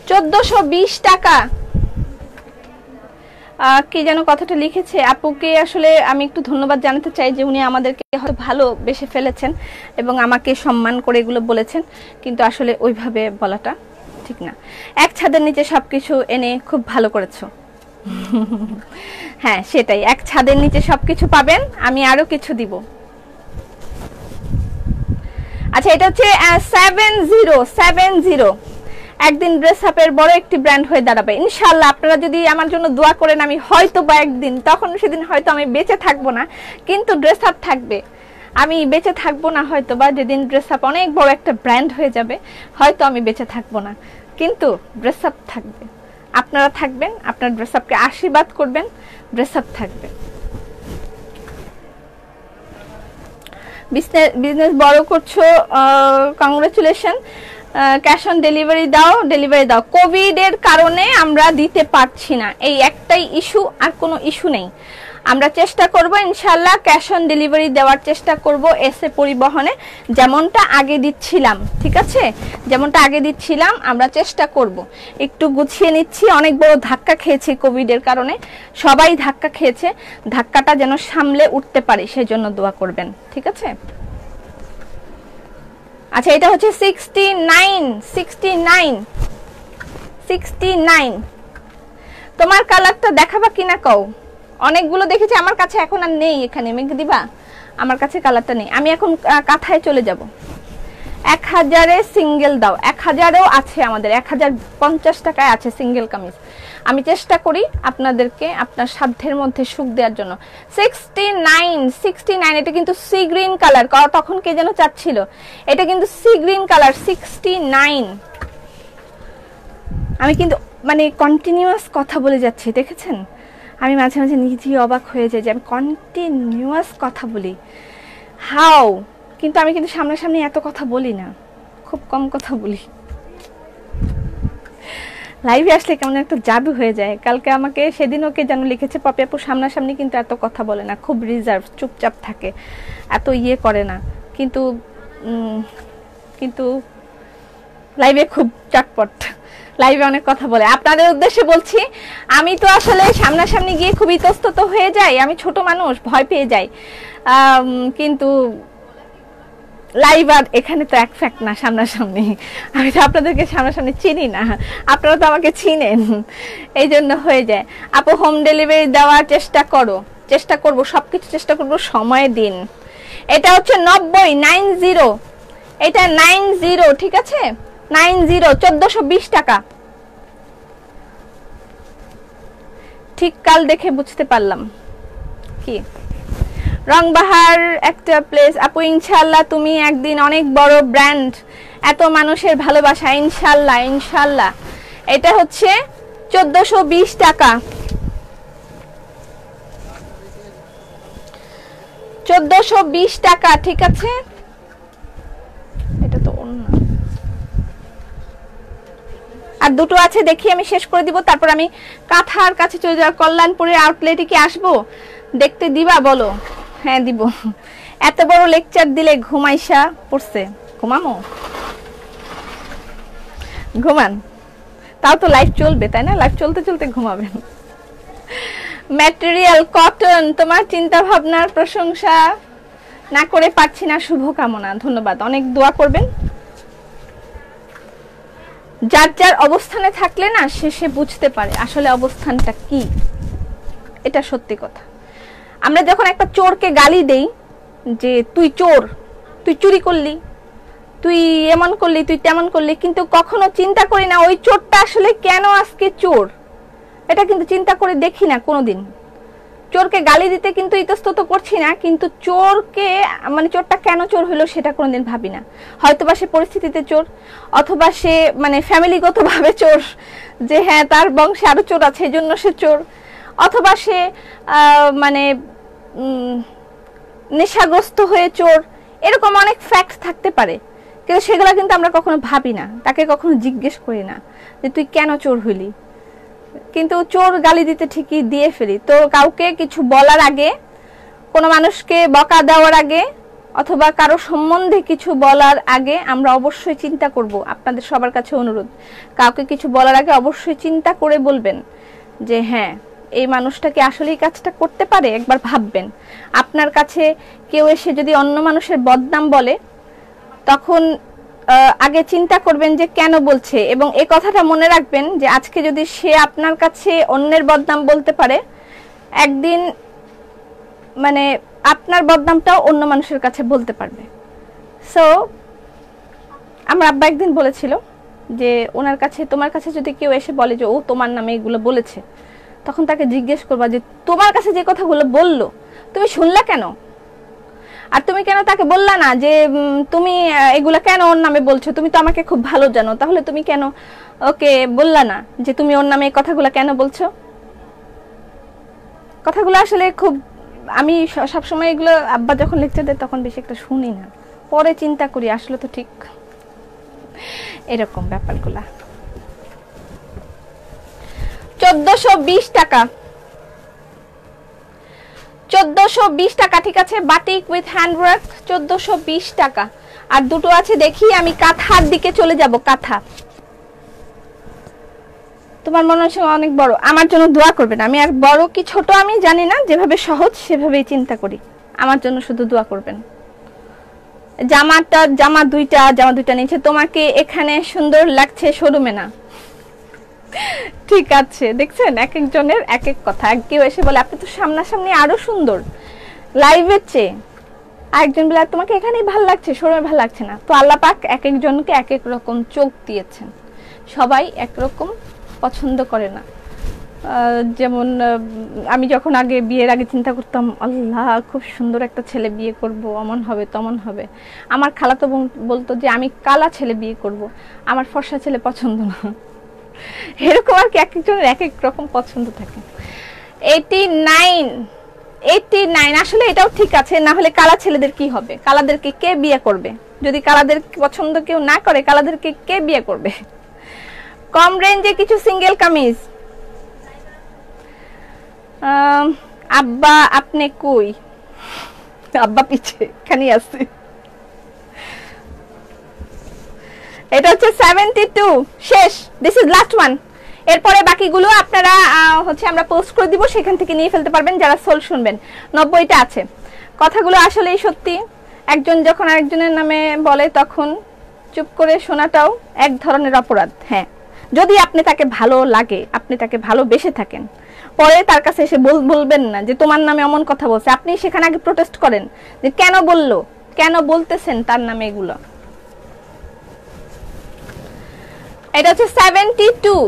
1420 টাকা। কি যেন কথাটা লিখেছে আপুকে, আসলে আমি একটু ধন্যবাদ জানাতে চাই যে উনি আমাদেরকে হয়তো ভালোবেসে ফেলেছেন এবং আমাকে সম্মান করে এগুলো বলেছেন, কিন্তু আসলে ওইভাবে বলাটা ঠিক না। এক ছাদের নিচে সবকিছু এনে খুব ভালো করেছো। হ্যাঁ সেটাই, এক ছাদের নিচে সবকিছু পাবেন, আমি আরো কিছু দিব। আচ্ছা, এটা হচ্ছে 7070, একদিন ড্রেস আপের বড় একটি ব্র্যান্ড হয়ে দাঁড়াবে ইনশাআল্লাহ। আপনারা যদি আমার জন্য দোয়া করেন, আমি হয়তো বা একদিন, তখন সেদিন হয়তো আমি বেঁচে থাকবো না, কিন্তু ড্রেস আপ থাকবে। আমি বেঁচে থাকবো না হয়তো বা, যেদিন ড্রেস আপ অনেক বড় একটা ব্র্যান্ড হয়ে যাবে হয়তো আমি বেঁচে থাকবো না, কিন্তু ড্রেস আপ থাকবে। আপনারা থাকবেন, আপনার ড্রেস আপকে আশীর্বাদ করবেন, ড্রেস আপ থাকবে। বিজনেস বড় করছো, কংগ্রাচুলেশন। ক্যাশ অন ডেলিভারি দাও। কোভিড এর কারণে আমরা দিতে পারছি না, এই একটাই ইস্যু, আর কোনো ইস্যু নেই। আমরা চেষ্টা করব ইনশাআল্লাহ ক্যাশ অন ডেলিভারি দেওয়ার চেষ্টা করব এসএ পরিবহনে, যেমনটা আগে দিচ্ছিলাম, ঠিক আছে, যেমনটা আগে দিচ্ছিলাম আমরা চেষ্টা করব। একটু গুছিয়ে নিচ্ছি, অনেক বড় ধাক্কা খেয়েছি কোভিড এর কারণে, সবাই ধাক্কা খেয়েছে, ধাক্কাটা যেন সামলে উঠতে পারে সেই জন্য দোয়া করবেন, ঠিক আছে। আচ্ছা, এটা হচ্ছে 69। তোমার কালারটা দেখাবা কিনা কও, অনেকগুলো দেখেছি আমার কাছে, এখন আর নেই এখানে, মেঘ দিবা, আমার কাছে কালারটা নেই। আমি এখন কাঁথায় চলে যাব। 1000-এ সিঙ্গেল দাও, 1000-এও আছে আমাদের, 1050 টাকায় আছে সিঙ্গেল কামিজ। আমি চেষ্টা করি আপনাদেরকে আপনার সাধ্যের মধ্যে সুখ দেওয়ার জন্য। 69, এটা কিন্তু সি গ্রিন কালার, তখন কে যেন চাচ্ছিল, এটা কিন্তু সি গ্রিন কালার, 69। আমি কিন্তু মানে কন্টিনিউয়াস কথা বলে যাচ্ছি, দেখেছেন, আমি মাঝে মাঝে নিজেই অবাক হয়ে যাই যে আমি কন্টিনিউয়াস কথা বলি, হাউ, কিন্তু আমি কিন্তু সামনাসামনি এত কথা বলি না, খুব কম কথা বলি। লাইভে আসলে কেমন একটা জাদু হয়ে যায়। কালকে আমাকে সেদিন ওকে যেন লিখেছে, পপি আপু সামনাসামনি কিন্তু এত কথা বলে না, খুব রিজার্ভ, চুপচাপ থাকে, এত ইয়ে করে না, কিন্তু কিন্তু লাইভে খুব চটপট, লাইভে অনেক কথা বলে। আপনাদের উদ্দেশ্যে বলছি, আমি তো আসলে সামনাসামনি গিয়ে খুব ইতস্তত হয়ে যাই, আমি ছোট মানুষ, ভয় পেয়ে যাই, কিন্তু লাইভ আর এখানে তো এক ফ্যাক্ট না, সামনাসামনি, আমি তো আপনাদেরকে সামনাসামনি চিনি না, আপনারা তো আমাকে চিনেন, এই জন্য হয়ে যায়। আপু হোম ডেলিভারি দেওয়ার চেষ্টা করব, সবকিছু চেষ্টা করব, সময় দিন। এটা হচ্ছে 90, এটা 90, ঠিক আছে, 90, 1420 টাকা। ঠিক কাল দেখে বুঝতে পারলাম কি রংবাহার একটা প্লেস। আপু ইনশাআল্লাহ তুমি একদিন অনেক বড় ব্র্যান্ড, এত মানুষের ভালোবাসা, ইনশাআল্লাহ। এটা হচ্ছে 1420 টাকা, 1420 টাকা, ঠিক আছে। এটা তো অন্য, আর দুটো আছে, দেখি আমি শেষ করে দিব, তারপর আমি কাঁথার কাছে চলে যাব। কল্যাণপুরের আউটলেটে কি আসবো, দেখতে দিবা বলো? হ্যাঁ দিব। এত বড় লেকচার দিলে ঘুমাইসা পড়ছে, ঘুমামো? ঘুমান, তাও তো লাইভ চলবে তাই না? লাইভ চলতে চলতে ঘুমাবেন। ম্যাটেরিয়াল কটন, তোমার চিন্তা ভাবনার প্রশংসা না করে পারছি না, শুভকামনা, ধন্যবাদ, অনেক দোয়া করবেন। যার যার অবস্থানে থাকলে না সে বুঝতে পারে আসলে অবস্থানটা কি, এটা সত্যি কথা। আমরা যখন একটা চোরকে গালি দেই যে তুই চোর, তুই চুরি করলি, তুই এমন করলি, তুই তেমন করলি, কিন্তু কখনো চিন্তা করি না ওই চোরটা আসলে কেন আজকে চোর, এটা কিন্তু চিন্তা করে দেখি না কোনোদিন। চোরকে গালি দিতে কিন্তু ইতস্তত করছি না, কিন্তু চোরকে মানে চোরটা কেন চোর হলো সেটা কোনোদিন ভাবি না। হয়তোবা সে পরিস্থিতিতে চোর, অথবা সে মানে ফ্যামিলিগতভাবে চোর, যে হ্যাঁ তার বংশে আরো চোর আছে এই জন্য সে চোর, অথবা সে মানে নেশাগ্রস্ত হয়ে চোর, এরকম অনেক ফ্যাক্ট থাকতে পারে, কিন্তু সেগুলো কিন্তু আমরা কখনো ভাবি না, তাকে কখনো জিজ্ঞেস করি না যে তুই কেন চোর হইলি। কিন্তু চোর গালি দিতে ঠিকই দিয়ে ফেলি। তো কাউকে কিছু বলার আগে, কোনো মানুষকে বকা দেওয়ার আগে, অথবা কারো সম্বন্ধে কিছু বলার আগে আমরা অবশ্যই চিন্তা করব। আপনাদের সবার কাছে অনুরোধ, কাউকে কিছু বলার আগে অবশ্যই চিন্তা করে বলবেন যে হ্যাঁ এই মানুষটা কি আসলে এই কাজটা করতে পারে, একবার ভাববেন। আপনার কাছে কেউ এসে যদি অন্য মানুষের বদনাম বলে, তখন আগে চিন্তা করবেন যে কেন বলছে, এবং এই কথাটা মনে রাখবেন যে আজকে যদি সে আপনার কাছে অন্যের বদনাম বলতে পারে, একদিন মানে আপনার বদনামটাও অন্য মানুষের কাছে বলতে পারবে। সো আমার আব্বা একদিন বলেছিল যে ওনার কাছে, তোমার কাছে যদি কেউ এসে বলে যে ও তোমার নামে এগুলো বলেছে, তখন তাকে জিজ্ঞেস করবা যে তোমার কাছে যে কথাগুলো বললো তুমি শুনলা কেন, আর তুমি কেন তাকে বললা না যে তুমি এগুলা কেন ওর নামে বলছো, তুমি তো আমাকে খুব ভালো জানো, তাহলে তুমি কেন ওকে বললা না যে তুমি ওর নামে এই কথাগুলো কেন বলছো। কথাগুলো আসলে খুব, আমি সবসময় এগুলো আব্বা যখন লেকচার দেয় তখন বেশি একটা শুনি না, পরে চিন্তা করি আসলে তো ঠিক এরকম ব্যাপারগুলা। 1420 টাকা, 1420 টাকা, ঠিক আছে। বাটিক উইথ হ্যান্ডওয়ার্ক 1420 টাকা। আর দুটো আছে, দেখি আমি কাঁথার দিকে চলে যাব। কাঁথা তোমার মনে হচ্ছে অনেক বড়, আমার জন্য দোয়া করবেন। আমি আর বড় কি ছোট আমি জানি না, যেভাবে সহজ সেভাবেই চিন্তা করি, আমার জন্য শুধু দোয়া করবেন। জামা দুইটা নিচে, তোমাকে এখানে সুন্দর লাগছে শোরুমে না, ঠিক আছে। দেখছেন এক একজনের এক এক কথা, কেউ এসে বলে আপনি তো সামনাসামনি আরো সুন্দর লাইভের চেয়ে, আরেকজন বলে তোমাকে এখানেই ভালো লাগছে শোরুমে ভালো লাগছে না। তো আল্লাহ পাক এক একজনকে এক এক রকম চোখ দিয়েছেন, সবাই একরকম পছন্দ করে না। যেমন আমি যখন আগে বিয়ের আগে চিন্তা করতাম আল্লাহ খুব সুন্দর একটা ছেলে বিয়ে করব, অমন হবে তমন হবে। আমার খালাতো বলতো যে আমি কালা ছেলে বিয়ে করব, আমার ফর্সা ছেলে পছন্দ না। এরকম আর কি, এক একজনের এক এক রকম পছন্দ থাকে। 89 আসলে এটাও ঠিক আছে, না হলে কালা ছেলেদের কি হবে, কালাদেরকে কে বিয়ে করবে? যদি কালাদের পছন্দ কেউ না করে, কালাদেরকে কে বিয়ে করবে? কম রেঞ্জে কিছু সিঙ্গেল কামিজ। আব্বা আপনি কই? আব্বা পিছে খানি আছে। এটা হচ্ছে 72 শেষ, দিস ইজ লাস্ট ওয়ান। এরপরে বাকিগুলো আপনারা হচ্ছে আমরা পোস্ট করে দিব, সেখান থেকে নিয়ে ফেলতে পারবেন যারা সোল শুনবেন। 90টা আছে। কথাগুলো আসলেই সত্যি, একজন যখন আরেকজনের নামে বলে তখন চুপ করে শোনাটাও এক ধরনের অপরাধ। হ্যাঁ, যদি আপনি তাকে ভালো লাগে, আপনি তাকে ভালোবেসে থাকেন, পরে তার কাছে এসে বলবেন না যে তোমার নামে এমন কথা বলছে। আপনি সেখানে আগে প্রোটেস্ট করেন যে কেন বললো, কেন বলতেছেন তার নামে এগুলো। এটা হচ্ছে 72।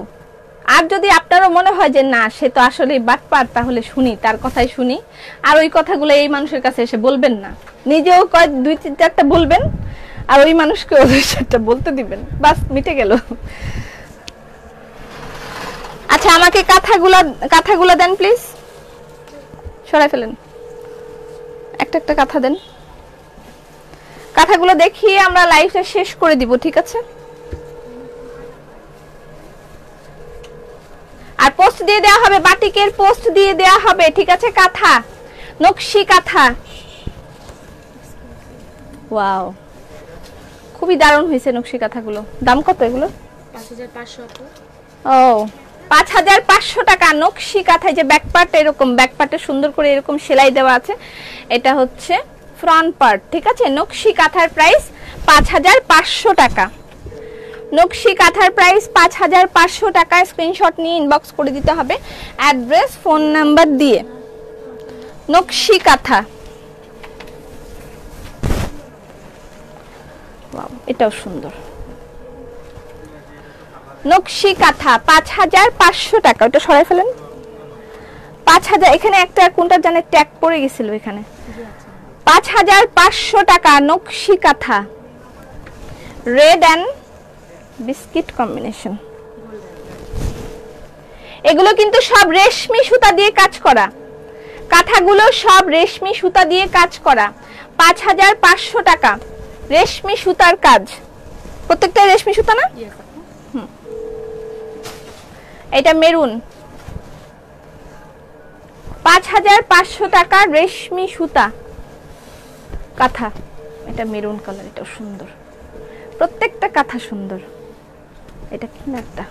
আর যদি আপনারও মনে হয় যে না সে তো আসলে বাটপার, তাহলে শুনি, তার কথাই শুনি। আর ওই কথাগুলো এই মানুষের কাছে এসে বলবেন না, নিজেও কয় 2-3-4টা বলবেন, আর ওই মানুষকে 2-4টা বলতে দিবেন, বাস মিটে গেল। আচ্ছা আমাকে কাঁথাগুলা দেন প্লিজ, সরাই ফেলেন। একটা একটা কাঁথা দেন, কাঁথাগুলো দেখিয়ে আমরা লাইভটা শেষ করে দিব, ঠিক আছে? আর পোস্ট দিয়ে দেওয়া হবে, বাটিকের পোস্ট দিয়ে দেওয়া হবে, ঠিক আছে? কাঁথা, নকশি কাঁথা। ওয়াও, খুবই দারুণ হয়েছে নকশি কাঁথাগুলো। দাম কত এগুলো? 5500। ও, 5500 টাকা নকশি কাঁথায়। যে ব্যাক পার্ট, এরকম ব্যাক পার্টে সুন্দর করে এরকম সেলাই দেওয়া আছে, এটা হচ্ছে ফ্রন্ট পার্ট, ঠিক আছে? নকশি কাঁথার প্রাইস 5500 টাকা। নকশি কাঁথার প্রাইস 5500 টাকা। স্ক্রিনশট নিয়ে ইনবক্স করে দিতে হবে অ্যাড্রেস, ফোন নাম্বার দিয়ে। নকশি কাঁথা, ওয়াও, এটাও সুন্দর। নকশি কাঁথা 5500 টাকা। ওটা সরাই ফেলেন। 5000, এখানে একটা কোনটা জানে ট্যাগ পড়ে গেছিল এখানে। 5500 টাকা নকশি কাঁথা, রেড এন্ড বিস্কিট কম্বিনেশন। এগুলো কিন্তু সব রেশমি সুতা দিয়ে কাজ করা, কাঁথাগুলো সব রেশমি সুতা দিয়ে কাজ করা। 5500 টাকা রেশমি সুতার কাজ, প্রত্যেকটা রেশমি সুতা না? এটা মেরুন, 5500 টাকা রেশমি সুতা কাঁথা। এটা মেরুন কালার, এটাও সুন্দর, প্রত্যেকটা কাঁথা সুন্দর। এটা কি না একটা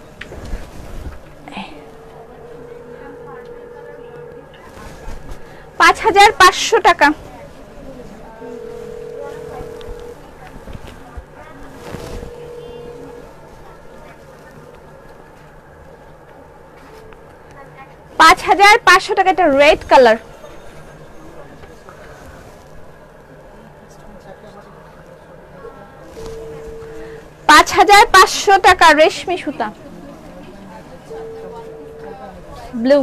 5500 টাকা। $5500 টাকা। এটা রেড কালার, $5500 টাকা রেশমি সুতা, ব্লু।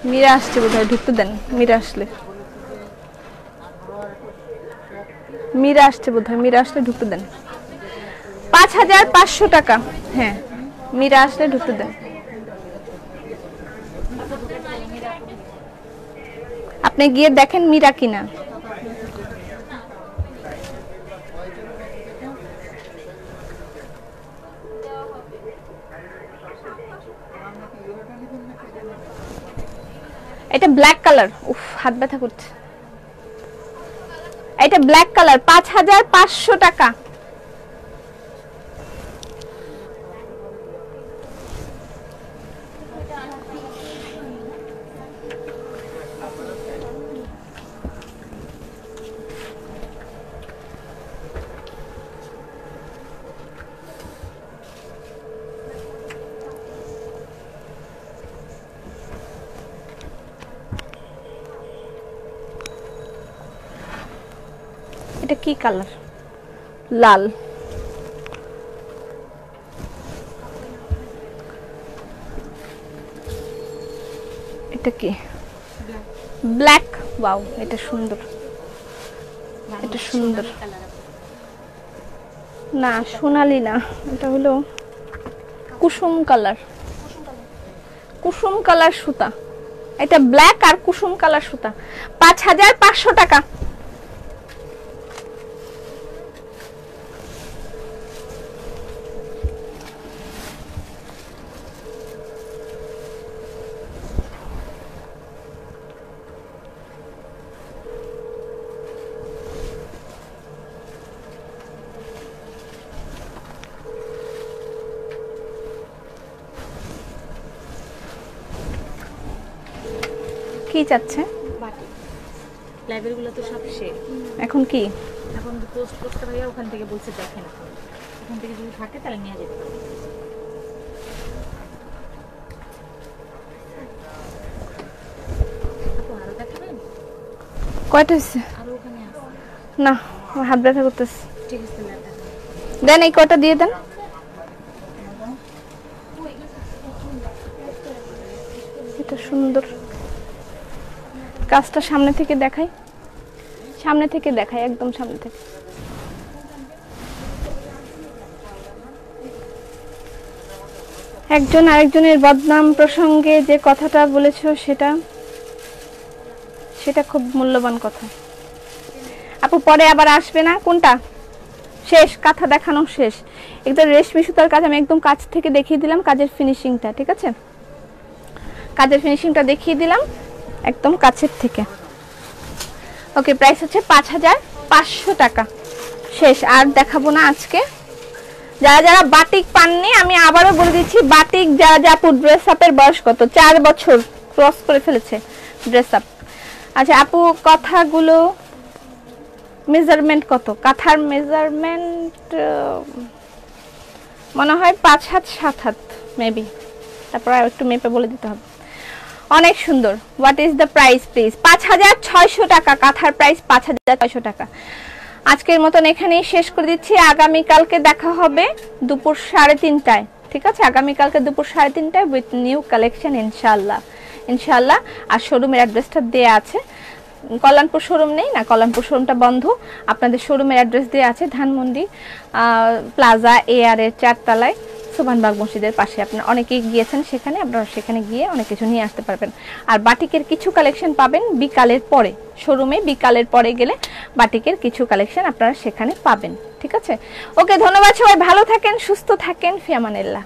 মীরা আসছে বোধহয়, ঢুকতে দেন। মীরা আসলে, মীরা আসছে বোধহয়, মীরা আসলে ঢুকতে দেন। 5500 টাকা। হ্যাঁ, মীরা আসলে ঢুকতে দেন। আপনি গিয়ে দেখেন মীরা কিনা। এটা ব্ল্যাক কালার, উফ হাত ব্যথা করছে। এটা ব্ল্যাক কালার, 5500 টাকা। এটা কি কালার? লাল। এটা কি? ব্ল্যাক। ওয়াও, এটা সুন্দর, এটা সুন্দর। না, সোনালি না, এটা হলো কুসুম কালার, কুসুম কালার সুতা। এটা ব্ল্যাক আর কুসুম কালার সুতা। 5500 টাকা। কি চাচ্ছে? বাটি লেভেলগুলো তো সব শেষ। এখন কি? এখন পোস্ট করতে ভাইয়া ওখান থেকে বলছে দেখেন, ওখান থেকে যদি থাকে তাহলে নিয়ে যেতে পারবে। আরো দেখাবেন? কয়টা হচ্ছে? আরো ওখানে আছে না, আমার হাত ব্যথা করতেছে। ঠিক আছে, দেন এই কয়টা দিয়ে দেন। এটা সুন্দর, কাজটা সামনে থেকে দেখাই, সামনে থেকে দেখাই, একদম সামনে থেকে। একজন আরেকজনের বদনাম প্রসঙ্গে যে কথাটা বলেছো সেটা সেটা খুব মূল্যবান কথা। আপু পরে আবার আসবে না? কোনটা শেষ? কাঁথা দেখানো শেষ। একদম রেশমি সুতার কাজ আমি একদম কাছ থেকে দেখিয়ে দিলাম, কাজের ফিনিশিংটা। ঠিক আছে, কাজের ফিনিশিংটা দেখিয়ে দিলাম একদম কাছের থেকে। ওকে, প্রাইস হচ্ছে 5500 টাকা। শেষ, আর দেখাবো না আজকে। যারা যারা বাটিক পাননি আমি আবারও বলে দিচ্ছি, বাটিক যারা যা আপু ড্রেস আপের বয়স কত? 4 বছর ক্রস করে ফেলেছে ড্রেস আপ। আচ্ছা আপু কথাগুলো মেজারমেন্ট কত? কাঁথার মেজারমেন্ট মনে হয় 5 হাত 7 হাত মেবি, তারপর আর একটু মেপে বলে দিতে হবে। অনেক সুন্দর। What is the price please? 5600 টাকা। কাঁথার প্রাইস 5600 টাকা। আজকের মতন এখানেই শেষ করে দিচ্ছি। আগামীকালকে দেখা হবে দুপুর 3:30টায়। ঠিক আছে, আগামীকালকে দুপুর 3:30টায় উইথ নিউ কালেকশন ইনশাআল্লাহ। ইনশাআল্লাহ। আর শোরুমের অ্যাড্রেসটা দেয়া আছে। কল্যাণপুর শোরুম নেই না, কল্যাণপুর শোরুমটা বন্ধ। আপনাদের শোরুমের অ্যাড্রেস দেওয়া আছে ধানমন্ডি প্লাজা AR এর 4 তলায় সুবহানবাগ মসজিদের পাশে। আপনারা অনেকেই গিয়েছেন সেখানে, আপনারা সেখানে গিয়ে অনেক কিছু নিয়ে আসতে পারবেন। আর বাটিকের কিছু কালেকশন পাবেন বিকালের পরে শোরুমে, বিকালের পরে গেলে বাটিকের কিছু কালেকশন আপনারা সেখানে পাবেন। ঠিক আছে, ওকে, ধন্যবাদ সবাই, ভালো থাকেন, সুস্থ থাকেন, ফি আমানিল্লাহ।